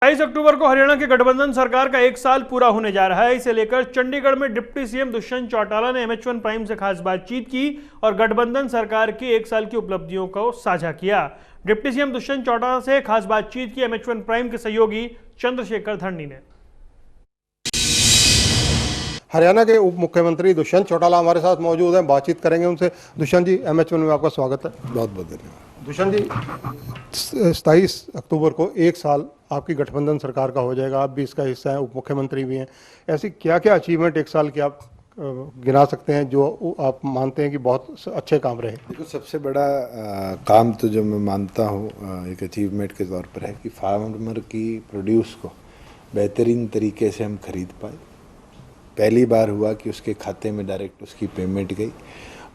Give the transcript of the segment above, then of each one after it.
22 अक्टूबर को हरियाणा के गठबंधन सरकार का एक साल पूरा होने जा रहा है। इसे लेकर चंडीगढ़ में डिप्टी सीएम दुष्यंत चौटाला ने MH1 प्राइम से खास बातचीत की और गठबंधन सरकार की एक साल की उपलब्धियों को साझा किया। डिप्टी सीएम दुष्यंत चौटाला से खास बातचीत की MH1 प्राइम के सहयोगी चंद्रशेखर धरनी ने। हरियाणा के उप मुख्यमंत्री दुष्यंत चौटाला हमारे साथ मौजूद हैं, बातचीत करेंगे उनसे। दुष्यंत जी, MH1 में आपका स्वागत है। बहुत बहुत धन्यवाद। दुष्यंत जी, 27 अक्टूबर को एक साल आपकी गठबंधन सरकार का हो जाएगा, आप भी इसका हिस्सा हैं, उप मुख्यमंत्री भी हैं। ऐसी क्या क्या अचीवमेंट एक साल के आप गिना सकते हैं जो आप मानते हैं कि बहुत अच्छे काम रहे? देखो, सबसे बड़ा काम तो जो मैं मानता हूँ एक अचीवमेंट के तौर पर है कि फार्मर की प्रोड्यूस को बेहतरीन तरीके से हम खरीद पाए। पहली बार हुआ कि उसके खाते में डायरेक्ट उसकी पेमेंट गई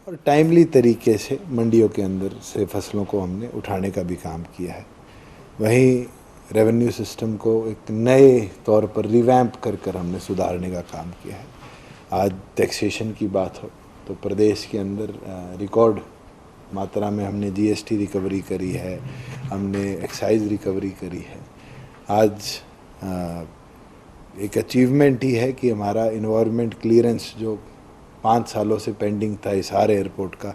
और टाइमली तरीके से मंडियों के अंदर से फसलों को हमने उठाने का भी काम किया है। वहीं रेवेन्यू सिस्टम को एक नए तौर पर रिवैम्प कर हमने सुधारने का काम किया है। आज टैक्सेशन की बात हो तो प्रदेश के अंदर रिकॉर्ड मात्रा में हमने GST रिकवरी करी है, हमने एक्साइज रिकवरी करी है। आज एक अचीवमेंट ही है कि हमारा इन्वायरमेंट क्लियरेंस जो 5 सालों से पेंडिंग था हिसार एयरपोर्ट का,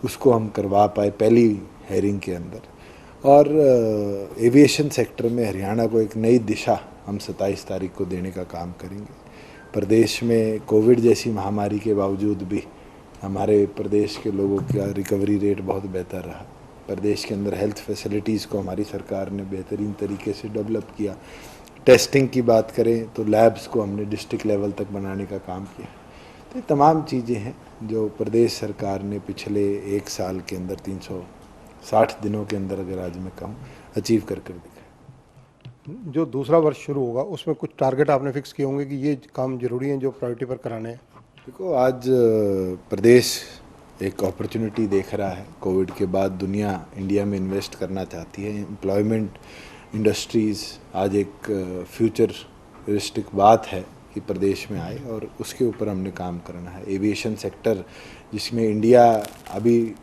उसको हम करवा पाए पहली हेयरिंग के अंदर। और एविएशन सेक्टर में हरियाणा को एक नई दिशा हम 27 तारीख को देने का काम करेंगे। प्रदेश में कोविड जैसी महामारी के बावजूद भी हमारे प्रदेश के लोगों का रिकवरी रेट बहुत बेहतर रहा। प्रदेश के अंदर हेल्थ फैसिलिटीज़ को हमारी सरकार ने बेहतरीन तरीके से डेवलप किया। टेस्टिंग की बात करें तो लैब्स को हमने डिस्ट्रिक्ट लेवल तक बनाने का काम किया। तो ये तमाम चीज़ें हैं जो प्रदेश सरकार ने पिछले एक साल के अंदर 360 दिनों के अंदर, अगर आज मैं कहूँ, अचीव कर दिखाया। जो दूसरा वर्ष शुरू होगा उसमें कुछ टारगेट आपने फिक्स किए होंगे कि ये काम जरूरी हैं जो प्रायोरिटी पर कराने हैं? देखो, आज प्रदेश एक अपॉर्चुनिटी देख रहा है। कोविड के बाद दुनिया इंडिया में इन्वेस्ट करना चाहती है। एम्प्लॉयमेंट इंडस्ट्रीज़ आज एक फ्यूचरिस्टिक बात है कि प्रदेश में आए और उसके ऊपर हमने काम करना है। एविएशन सेक्टर जिसमें इंडिया अभी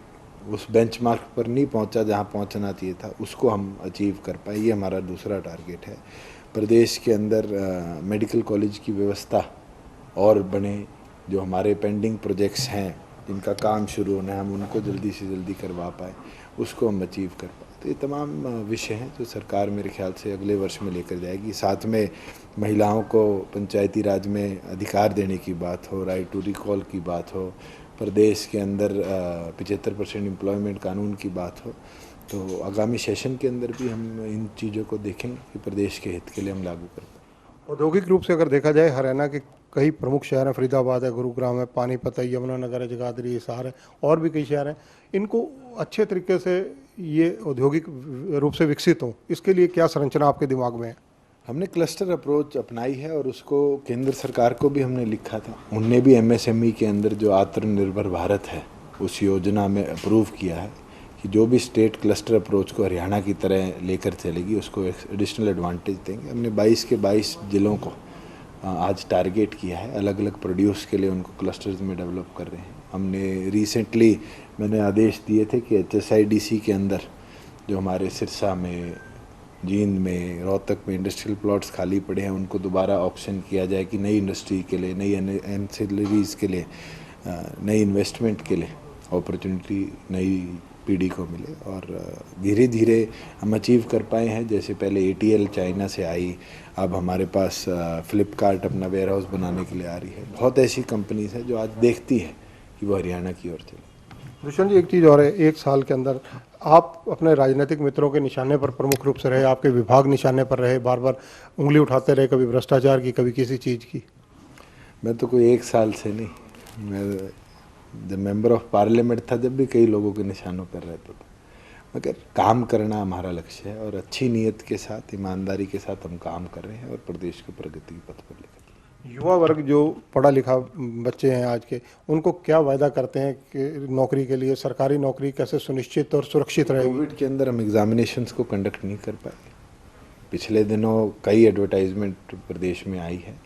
उस बेंचमार्क पर नहीं पहुंचा जहां पहुंचना चाहिए था, उसको हम अचीव कर पाए, ये हमारा दूसरा टारगेट है। प्रदेश के अंदर मेडिकल कॉलेज की व्यवस्था और बने, जो हमारे पेंडिंग प्रोजेक्ट्स हैं जिनका काम शुरू होना है, हम उनको जल्दी से जल्दी करवा पाए, उसको हम अचीव कर पाए। तो ये तमाम विषय हैं जो सरकार मेरे ख्याल से अगले वर्ष में लेकर जाएगी। साथ में महिलाओं को पंचायती राज में अधिकार देने की बात हो, राइट टू रिकॉल की बात हो, प्रदेश के अंदर 75% एम्प्लॉयमेंट कानून की बात हो, तो आगामी सेशन के अंदर भी हम इन चीज़ों को देखेंगे कि प्रदेश के हित के लिए हम लागू कर पाएँ। औद्योगिक रूप से अगर देखा जाए, हरियाणा के कई प्रमुख शहर हैं, फरीदाबाद है, गुरुग्राम है, पानीपत है, यमुनानगर है, जगाधरी, हिसार है, और भी कई शहर हैं। इनको अच्छे तरीके से ये औद्योगिक रूप से विकसित हों, इसके लिए क्या संरचना आपके दिमाग में है? हमने क्लस्टर अप्रोच अपनाई है और उसको केंद्र सरकार को भी हमने लिखा था। उनने भी MSME के अंदर जो आत्मनिर्भर भारत है उस योजना में अप्रूव किया है कि जो भी स्टेट क्लस्टर अप्रोच को हरियाणा की तरह लेकर चलेगी उसको एडिशनल एडवांटेज देंगे। हमने 22 के 22 जिलों को आज टारगेट किया है, अलग अलग प्रोड्यूस के लिए उनको क्लस्टर्स में डेवलप कर रहे हैं। हमने रिसेंटली मैंने आदेश दिए थे कि HSIDC के अंदर जो हमारे सिरसा में, जींद में, रोहतक में इंडस्ट्रियल प्लॉट्स खाली पड़े हैं, उनको दोबारा ऑक्शन किया जाए कि नई इंडस्ट्री के लिए, नई एंसिलरीज के लिए, नई इन्वेस्टमेंट के लिए अपॉर्चुनिटी नई पीढ़ी को मिले। और धीरे धीरे हम अचीव कर पाए हैं। जैसे पहले ATL चाइना से आई, अब हमारे पास फ्लिपकार्ट अपना वेयर हाउस बनाने के लिए आ रही है। बहुत ऐसी कंपनीज हैं जो आज देखती है कि वो हरियाणा की ओर चले। दुष्यंत जी, एक चीज़ और है, एक साल के अंदर आप अपने राजनीतिक मित्रों के निशाने पर प्रमुख रूप से रहे, आपके विभाग निशाने पर रहे, बार बार उंगली उठाते रहे, कभी भ्रष्टाचार की, कभी किसी चीज़ की। मैं तो कोई एक साल से नहीं, मैं जब मेंबर ऑफ पार्लियामेंट था जब भी कई लोगों के निशानों पर रहता था। मगर काम करना हमारा लक्ष्य है और अच्छी नीयत के साथ, ईमानदारी के साथ हम काम कर रहे हैं और प्रदेश को प्रगति के पथ पर लेकर। युवा वर्ग जो पढ़ा लिखा बच्चे हैं आज के, उनको क्या वायदा करते हैं कि नौकरी के लिए, सरकारी नौकरी कैसे सुनिश्चित और सुरक्षित रहेगी? कोविड के अंदर हम एग्जामिनेशंस को कंडक्ट नहीं कर पाए। पिछले दिनों कई एडवर्टाइजमेंट प्रदेश में आई है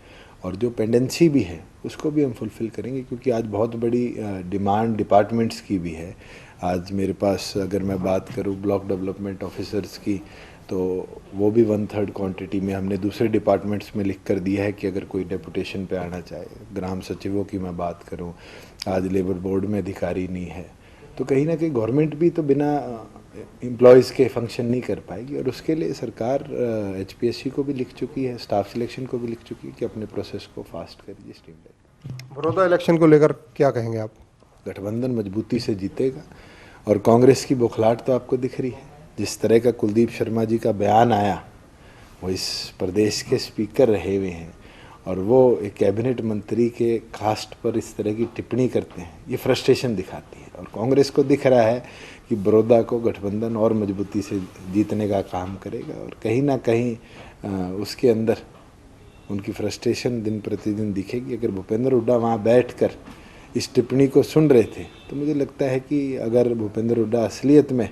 और जो पेंडेंसी भी है उसको भी हम फुलफ़िल करेंगे, क्योंकि आज बहुत बड़ी डिमांड डिपार्टमेंट्स की भी है। आज मेरे पास अगर मैं बात करूं ब्लॉक डेवलपमेंट ऑफिसर्स की, तो वो भी 1/3 क्वांटिटी में हमने दूसरे डिपार्टमेंट्स में लिख कर दिया है कि अगर कोई डेपुटेशन पे आना चाहे। ग्राम सचिवों की मैं बात करूं, आज लेबर बोर्ड में अधिकारी नहीं है, तो कहीं ना कहीं गवर्नमेंट भी तो बिना एम्प्लॉयज़ के फंक्शन नहीं कर पाएगी। और उसके लिए सरकार HPSC को भी लिख चुकी है, स्टाफ सिलेक्शन को भी लिख चुकी है कि अपने प्रोसेस को फास्ट करिए, स्ट्रीमलाइन। बड़ौदा इलेक्शन को लेकर क्या कहेंगे आप? गठबंधन मजबूती से जीतेगा और कांग्रेस की बौखलाहट तो आपको दिख रही है। जिस तरह का कुलदीप शर्मा जी का बयान आया, वो इस प्रदेश के स्पीकर रहे हुए हैं और वो एक कैबिनेट मंत्री के कास्ट पर इस तरह की टिप्पणी करते हैं, ये फ्रस्ट्रेशन दिखाती है। और कांग्रेस को दिख रहा है कि बड़ौदा को गठबंधन और मजबूती से जीतने का काम करेगा और कहीं ना कहीं उसके अंदर उनकी फ्रस्ट्रेशन दिन प्रतिदिन दिखेगी। अगर भूपेंद्र हुड्डा वहाँ बैठकर इस टिप्पणी को सुन रहे थे तो मुझे लगता है कि अगर भूपेंद्र हुड्डा असलियत में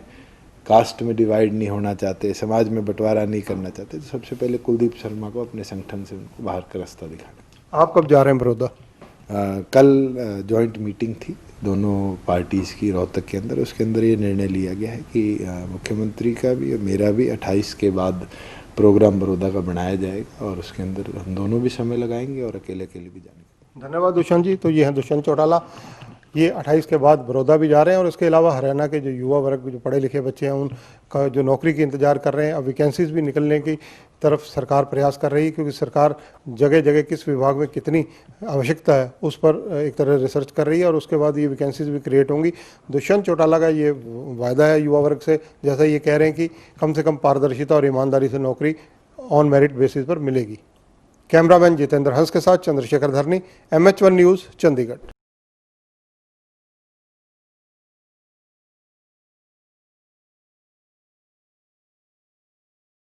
कास्ट में डिवाइड नहीं होना चाहते, समाज में बंटवारा नहीं करना चाहते, तो सबसे पहले कुलदीप शर्मा को अपने संगठन से उनको बाहर का रास्ता दिखाना। आप कब जा रहे हैं बड़ौदा? कल जॉइंट मीटिंग थी दोनों पार्टीज़ की रोहतक के अंदर, उसके अंदर ये निर्णय लिया गया है कि मुख्यमंत्री का भी और मेरा भी 28 के बाद प्रोग्राम बड़ौदा का बनाया जाएगा और उसके अंदर हम दोनों भी समय लगाएंगे और अकेले अकेले भी जाएंगे। धन्यवाद दुष्यंत जी। तो ये हैं दुष्यंत चौटाला, ये 28 के बाद बड़ौदा भी जा रहे हैं और इसके अलावा हरियाणा के जो युवा वर्ग, जो पढ़े लिखे बच्चे हैं, उनका जो नौकरी की इंतजार कर रहे हैं, अब वैकेंसीज भी निकलने की तरफ सरकार प्रयास कर रही है, क्योंकि सरकार जगह जगह किस विभाग में कितनी आवश्यकता है उस पर एक तरह रिसर्च कर रही है और उसके बाद ये वैकेंसीज भी क्रिएट होंगी। दुष्यंत चौटाला का ये वायदा है युवा वर्ग से, जैसा ये कह रहे हैं कि कम से कम पारदर्शिता और ईमानदारी से नौकरी ऑन मेरिट बेसिस पर मिलेगी। कैमरामैन जितेंद्र हंस के साथ चंद्रशेखर धरनी, MH1 न्यूज़, चंडीगढ़।